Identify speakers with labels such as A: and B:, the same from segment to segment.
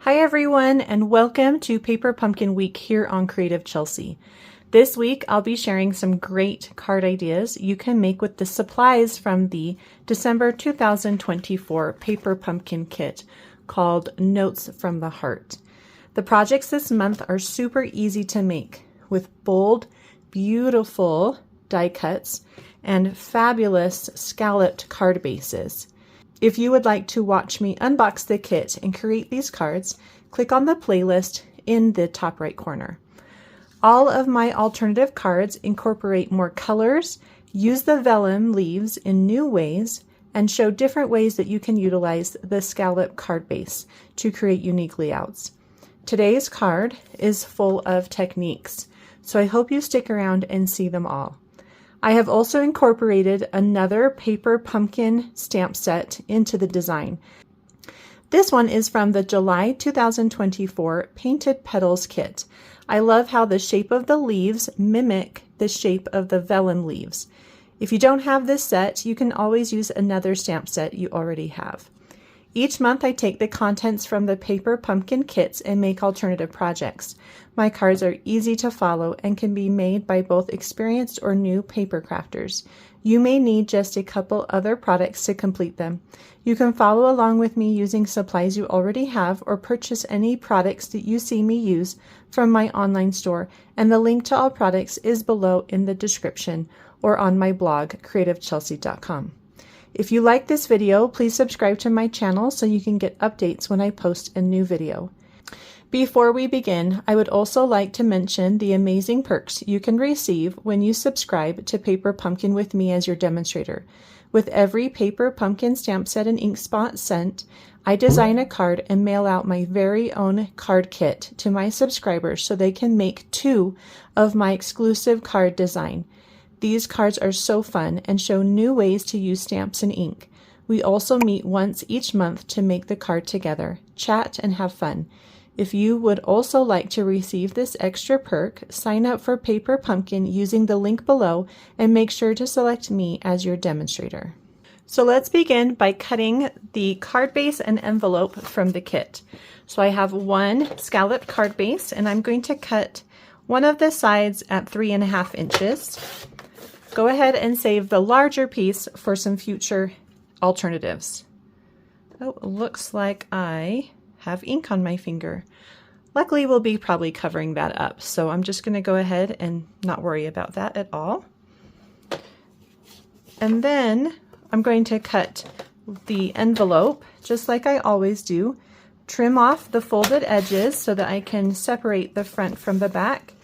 A: Hi everyone, and welcome to Paper Pumpkin Week here on Creative Chelsey. This week I'll be sharing some great card ideas you can make with the supplies from the December 2024 Paper Pumpkin Kit called Notes from the Heart. The projects this month are super easy to make with bold, beautiful die cuts and fabulous scalloped card bases. If you would like to watch me unbox the kit and create these cards, click on the playlist in the top right corner. All of my alternative cards incorporate more colors, use the vellum leaves in new ways, and show different ways that you can utilize the scallop card base to create unique layouts. Today's card is full of techniques, so I hope you stick around and see them all. I have also incorporated another paper pumpkin stamp set into the design. This one is from the July 2024 Painted Petals Kit. I love how the shape of the leaves mimic the shape of the vellum leaves. If you don't have this set, you can always use another stamp set you already have. Each month I take the contents from the paper pumpkin kits and make alternative projects. My cards are easy to follow and can be made by both experienced or new paper crafters. You may need just a couple other products to complete them. You can follow along with me using supplies you already have or purchase any products that you see me use from my online store, and the link to all products is below in the description or on my blog, creativechelsey.com. If you like this video, please subscribe to my channel so you can get updates when I post a new video. Before we begin, I would also like to mention the amazing perks you can receive when you subscribe to Paper Pumpkin with me as your demonstrator. With every Paper Pumpkin stamp set and ink spot sent, I design a card and mail out my very own card kit to my subscribers so they can make 2 of my exclusive card design. These cards are so fun and show new ways to use stamps and ink. We also meet once each month to make the card together, chat, and have fun. If you would also like to receive this extra perk, sign up for Paper Pumpkin using the link below and make sure to select me as your demonstrator. So let's begin by cutting the card base and envelope from the kit. So I have one scalloped card base and I'm going to cut one of the sides at 3.5 inches. Go ahead and save the larger piece for some future alternatives. Oh, looks like I have ink on my finger. Luckily, we'll be probably covering that up, so I'm just going to go ahead and not worry about that at all. And then I'm going to cut the envelope just like I always do. Trim off the folded edges so that I can separate the front from the back.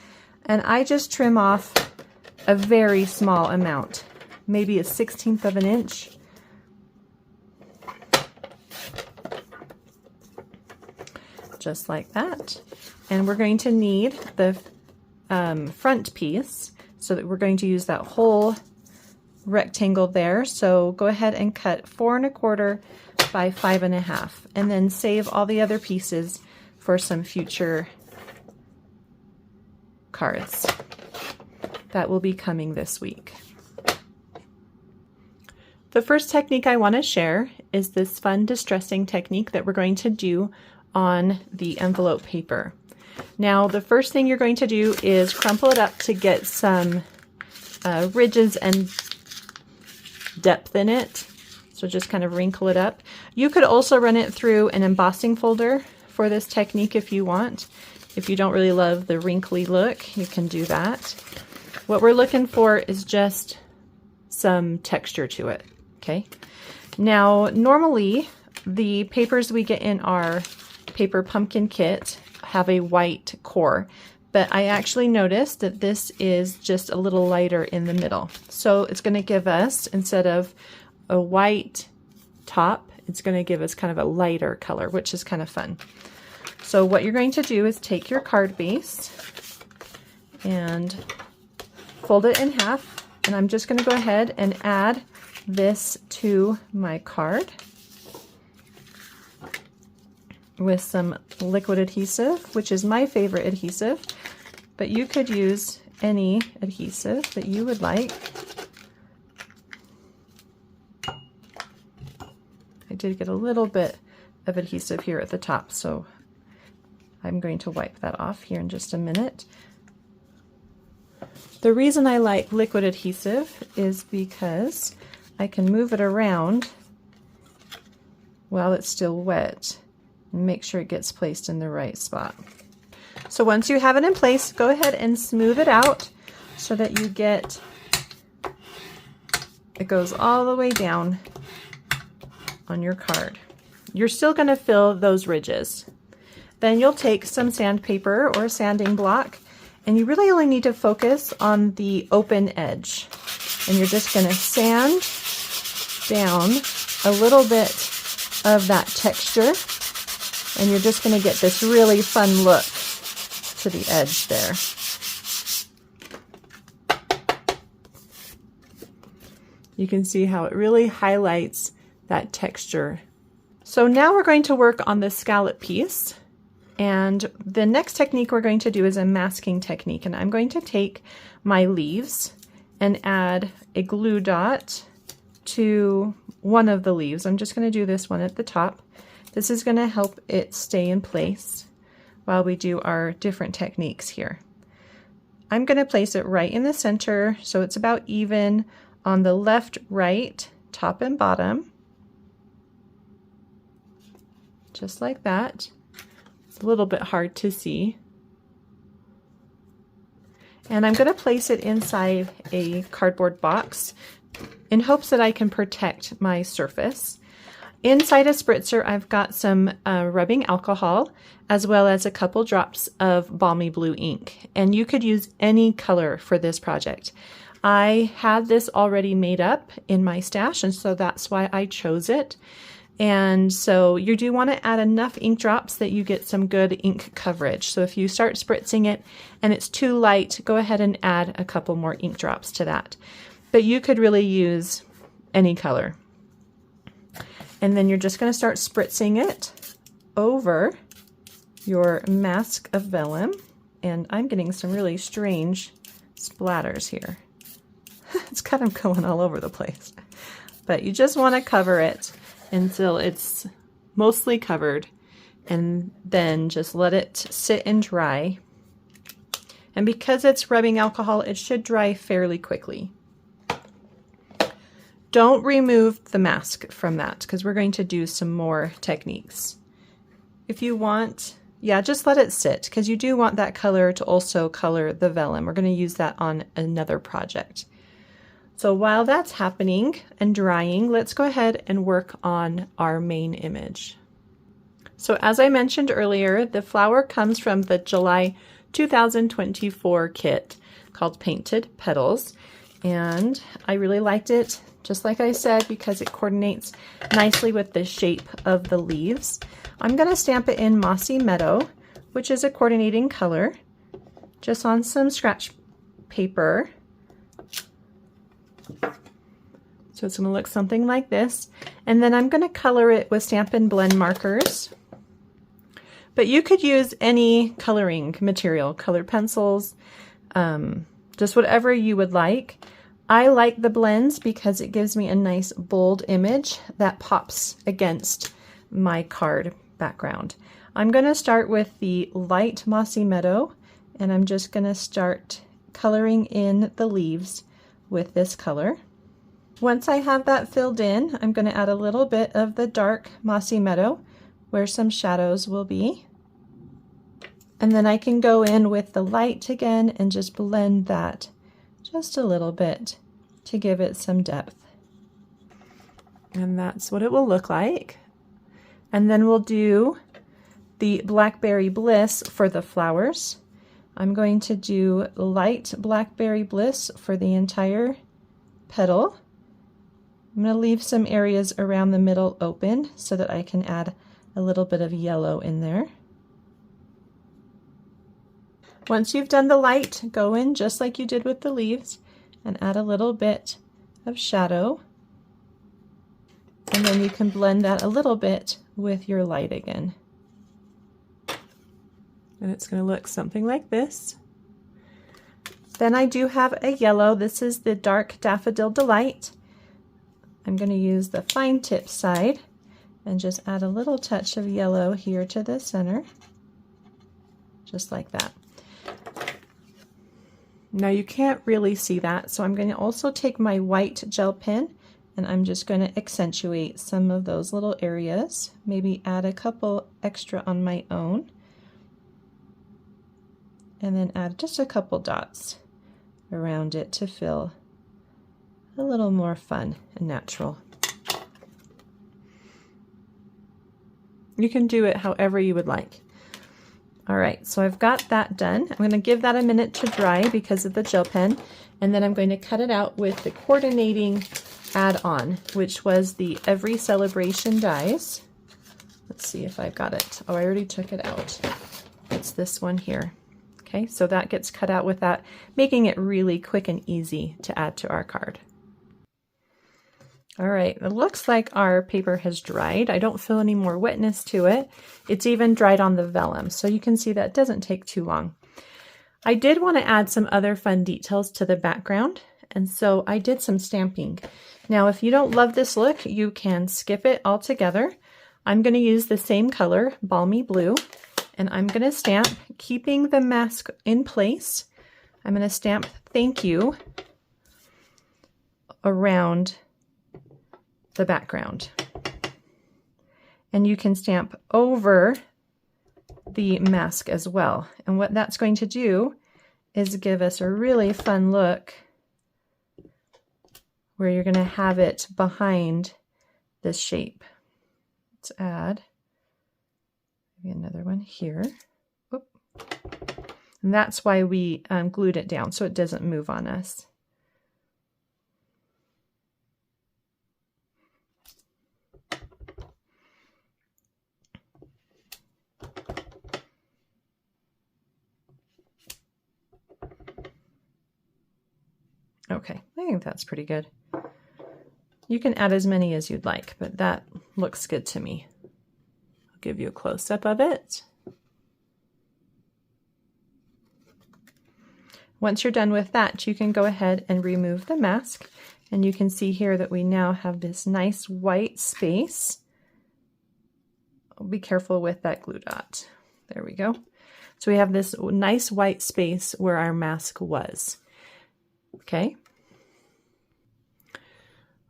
A: And I just trim off a very small amount, maybe 1/16 of an inch. Just like that. And we're going to need the front piece, so that we're going to use that whole rectangle there. So go ahead and cut 4.25 by 5.5, and then save all the other pieces for some future cards that will be coming this week. The first technique I want to share is this fun distressing technique that we're going to do on the envelope paper. Now, the first thing you're going to do is crumple it up to get some ridges and depth in it. So just kind of wrinkle it up. You could also run it through an embossing folder for this technique if you want. If you don't really love the wrinkly look, you can do that. What we're looking for is just some texture to it, okay? Now, normally, the papers we get in our Paper Pumpkin Kit have a white core, but I actually noticed that this is just a little lighter in the middle. So it's going to give us, instead of a white top, it's going to give us kind of a lighter color, which is kind of fun. So what you're going to do is take your card base and fold it in half, and I'm just going to go ahead and add this to my card with some liquid adhesive, which is my favorite adhesive, but you could use any adhesive that you would like. I did get a little bit of adhesive here at the top, so I'm going to wipe that off here in just a minute. The reason I like liquid adhesive is because I can move it around while it's still wet and make sure it gets placed in the right spot. So once you have it in place, go ahead and smooth it out so that you get, it goes all the way down on your card. You're still going to fill those ridges. Then you'll take some sandpaper or sanding block, and you really only need to focus on the open edge. And you're just going to sand down a little bit of that texture, and you're just going to get this really fun look to the edge there. You can see how it really highlights that texture. So now we're going to work on the scallop piece. And the next technique we're going to do is a masking technique. And I'm going to take my leaves and add a glue dot to one of the leaves. I'm just going to do this one at the top. This is going to help it stay in place while we do our different techniques here. I'm going to place it right in the center so it's about even on the left, right, top and bottom. Just like that. It's a little bit hard to see. And I'm going to place it inside a cardboard box in hopes that I can protect my surface. Inside a spritzer, I've got some rubbing alcohol as well as a couple drops of balmy blue ink. And you could use any color for this project. I had this already made up in my stash, and so that's why I chose it. And so you do want to add enough ink drops that you get some good ink coverage. So if you start spritzing it and it's too light, go ahead and add a couple more ink drops to that. But you could really use any color. And then you're just going to start spritzing it over your mask of vellum. And I'm getting some really strange splatters here. It's kind of going all over the place. But you just want to cover it until it's mostly covered, and then just let it sit and dry. And because it's rubbing alcohol, it should dry fairly quickly. Don't remove the mask from that because we're going to do some more techniques. If you want, yeah, just let it sit because you do want that color to also color the vellum. We're going to use that on another project. So while that's happening and drying, let's go ahead and work on our main image. So as I mentioned earlier, the flower comes from the July 2024 kit called Painted Petals. And I really liked it, just like I said, because it coordinates nicely with the shape of the leaves. I'm going to stamp it in Mossy Meadow, which is a coordinating color, just on some scratch paper. So it's going to look something like this. And then I'm going to color it with Stampin' blend markers. But you could use any coloring material, colored pencils, just whatever you would like. I like the blends because it gives me a nice bold image that pops against my card background. I'm going to start with the light Mossy Meadow, and I'm just going to start coloring in the leaves with this color. Once I have that filled in, I'm going to add a little bit of the dark Mossy Meadow where some shadows will be. And then I can go in with the light again and just blend that just a little bit to give it some depth. And that's what it will look like. And then we'll do the Blackberry Bliss for the flowers. I'm going to do light Blackberry Bliss for the entire petal. I'm going to leave some areas around the middle open so that I can add a little bit of yellow in there. Once you've done the light, go in just like you did with the leaves and add a little bit of shadow. And then you can blend that a little bit with your light again. And it's going to look something like this. Then I do have a yellow. This is the Dark Daffodil Delight. I'm going to use the fine tip side and just add a little touch of yellow here to the center. just like that. Now you can't really see that, so I'm going to also take my white gel pen and I'm just going to accentuate some of those little areas, maybe add a couple extra on my own, and then add just a couple dots around it to feel a little more fun and natural. You can do it however you would like. All right, so I've got that done. I'm going to give that a minute to dry because of the gel pen, and then I'm going to cut it out with the coordinating add-on, which was the Every Celebration dies. Let's see if I've got it. Oh, I already took it out. It's this one here. Okay, so that gets cut out with that, making it really quick and easy to add to our card. All right, it looks like our paper has dried. I don't feel any more wetness to it. It's even dried on the vellum, so you can see that doesn't take too long. I did want to add some other fun details to the background, and so I did some stamping. Now, if you don't love this look, you can skip it altogether. I'm going to use the same color, Balmy Blue, and I'm going to stamp, keeping the mask in place. I'm going to stamp Thank You around the background. And you can stamp over the mask as well. And what that's going to do is give us a really fun look where you're going to have it behind this shape. Let's add maybe another one here. Oop. And that's why we glued it down so it doesn't move on us. Okay, I think that's pretty good. You can add as many as you'd like, but that looks good to me. I'll give you a close-up of it. Once you're done with that, you can go ahead and remove the mask, and you can see here that we now have this nice white space. Be careful with that glue dot. There we go. So we have this nice white space where our mask was. Okay.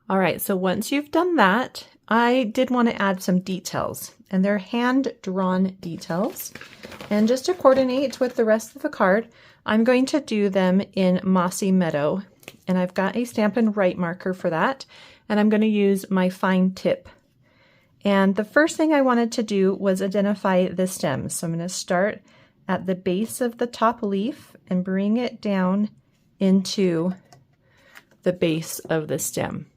A: All right, so once you've done that, I did want to add some details, and they're hand-drawn details. And just to coordinate with the rest of the card, I'm going to do them in Mossy Meadow, and I've got a Stampin' Right marker for that, and I'm going to use my fine tip. And the first thing I wanted to do was identify the stems. So I'm going to start at the base of the top leaf and bring it down into the base of the stem.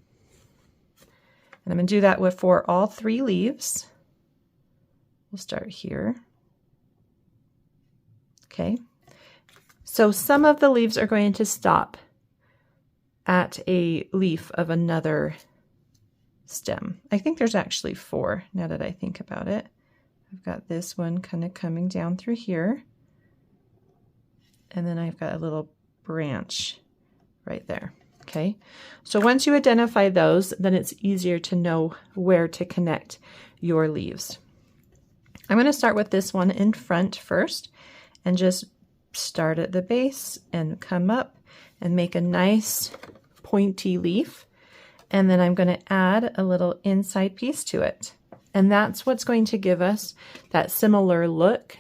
A: And I'm going to do that for all 3 leaves. We'll start here. Okay. So some of the leaves are going to stop at a leaf of another stem. I think there's actually 4 now that I think about it. I've got this one kind of coming down through here. And then I've got a little branch right there. Okay, so once you identify those, then it's easier to know where to connect your leaves. I'm going to start with this one in front first and just start at the base and come up and make a nice pointy leaf. And then I'm going to add a little inside piece to it. And that's what's going to give us that similar look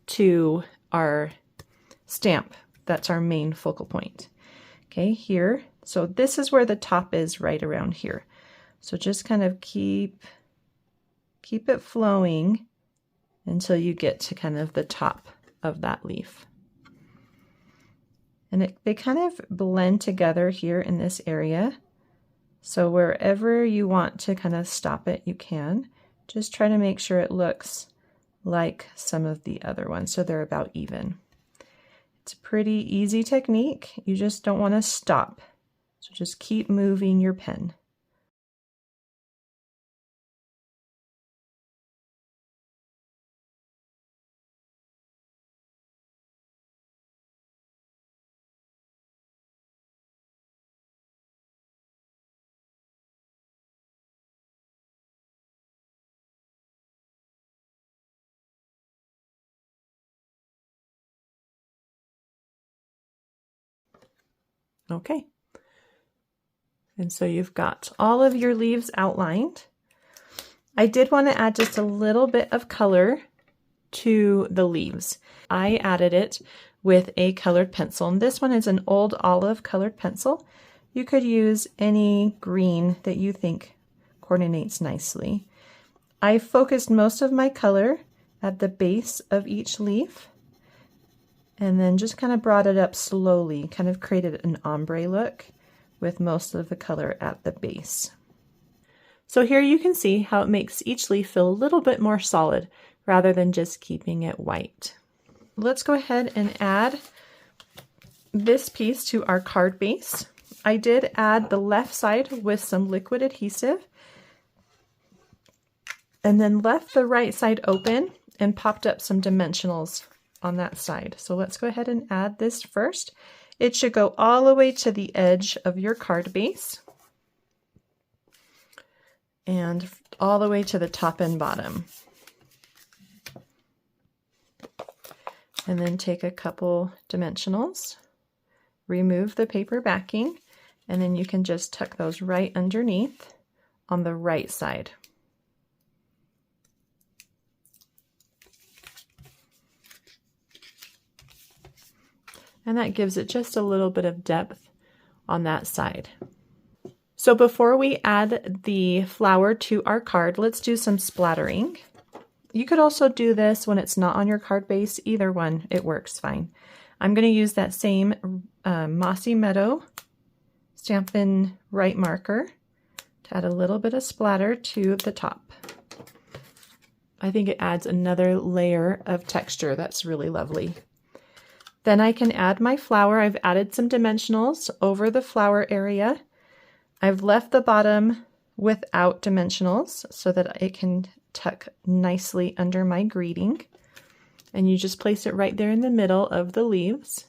A: to our stamp. That's our main focal point. Okay, here. So this is where the top is, right around here. So just kind of keep it flowing until you get to kind of the top of that leaf. And they kind of blend together here in this area. So wherever you want to kind of stop it, you can. Just try to make sure it looks like some of the other ones, so they're about even. It's a pretty easy technique. You just don't want to stop. So just keep moving your pen. Okay. And so you've got all of your leaves outlined. I did want to add just a little bit of color to the leaves. I added it with a colored pencil, and this one is an old olive colored pencil. You could use any green that you think coordinates nicely. I focused most of my color at the base of each leaf and then just kind of brought it up slowly, kind of created an ombre look with most of the color at the base. So here you can see how it makes each leaf feel a little bit more solid rather than just keeping it white. Let's go ahead and add this piece to our card base. I did add the left side with some liquid adhesive and then left the right side open and popped up some dimensionals on that side. So let's go ahead and add this first. It should go all the way to the edge of your card base and all the way to the top and bottom. And then take a couple dimensionals, remove the paper backing, and then you can just tuck those right underneath on the right side. And that gives it just a little bit of depth on that side. So before we add the flower to our card, let's do some splattering. You could also do this when it's not on your card base. Either one, it works fine. I'm going to use that same Mossy Meadow Stampin' Right marker to add a little bit of splatter to the top. I think it adds another layer of texture that's really lovely. Then I can add my flower. I've added some dimensionals over the flower area. I've left the bottom without dimensionals so that it can tuck nicely under my greeting. And you just place it right there in the middle of the leaves.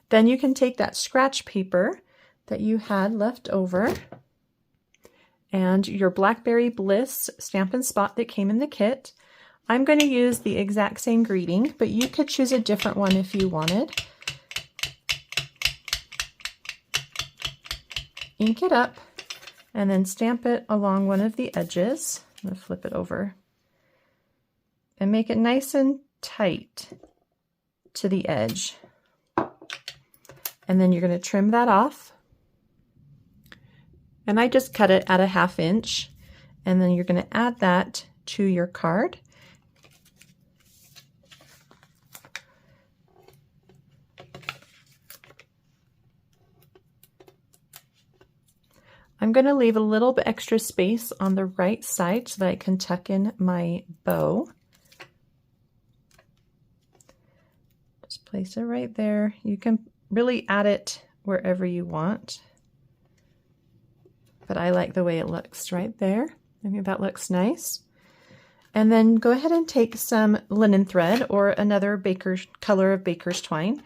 A: Then you can take that scratch paper that you had left over and your Blackberry Bliss Stampin' Spot that came in the kit. I'm going to use the exact same greeting, but you could choose a different one if you wanted. Ink it up and then stamp it along one of the edges. I'm going to flip it over and make it nice and tight to the edge. And then you're going to trim that off. And I just cut it at a 1/2 inch. And then you're going to add that to your card. I'm going to leave a little bit extra space on the right side so that I can tuck in my bow. Just place it right there. You can really add it wherever you want, but I like the way it looks right there. I think that looks nice. And then go ahead and take some linen thread or another color of baker's twine.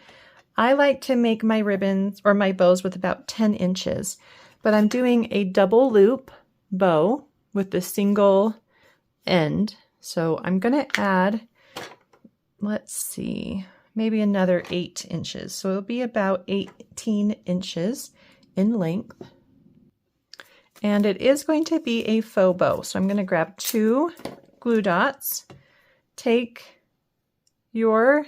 A: I like to make my ribbons or my bows with about 10 inches. But I'm doing a double loop bow with the single end. So I'm going to add, let's see, maybe another 8 inches. So it'll be about 18 inches in length. And it is going to be a faux bow. So I'm going to grab 2 glue dots, take your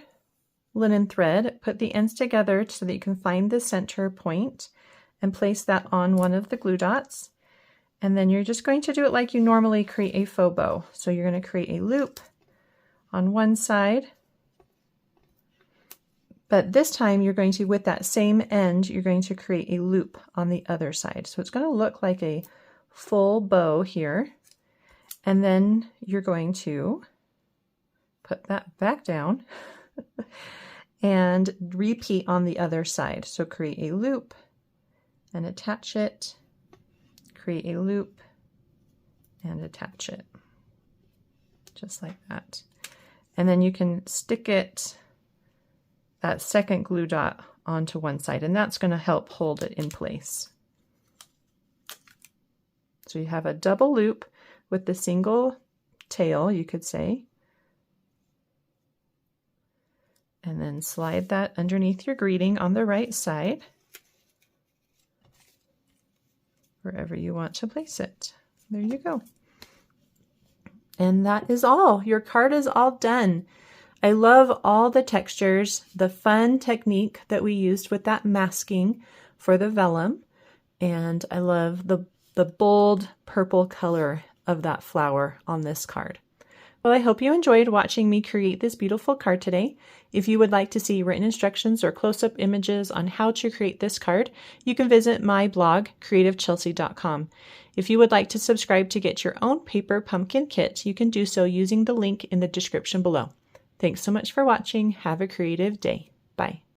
A: linen thread, put the ends together so that you can find the center point, and place that on one of the glue dots. And then you're just going to do it like you normally create a faux bow. So you're going to create a loop on one side, but this time you're going to, with that same end, you're going to create a loop on the other side. So it's going to look like a full bow here. And then you're going to put that back down and repeat on the other side. So create a loop and attach it, create a loop and attach it, just like that. And then you can stick it, that second glue dot, onto one side, and that's going to help hold it in place. So you have a double loop with the single tail, you could say. And then slide that underneath your greeting on the right side, wherever you want to place it. There you go. And that is all. Your card is all done. I love all the textures, the fun technique that we used with that masking for the vellum, and I love the bold purple color of that flower on this card. Well, I hope you enjoyed watching me create this beautiful card today. If you would like to see written instructions or close-up images on how to create this card, you can visit my blog, creativechelsey.com. If you would like to subscribe to get your own paper pumpkin kit, you can do so using the link in the description below. Thanks so much for watching. Have a creative day. Bye.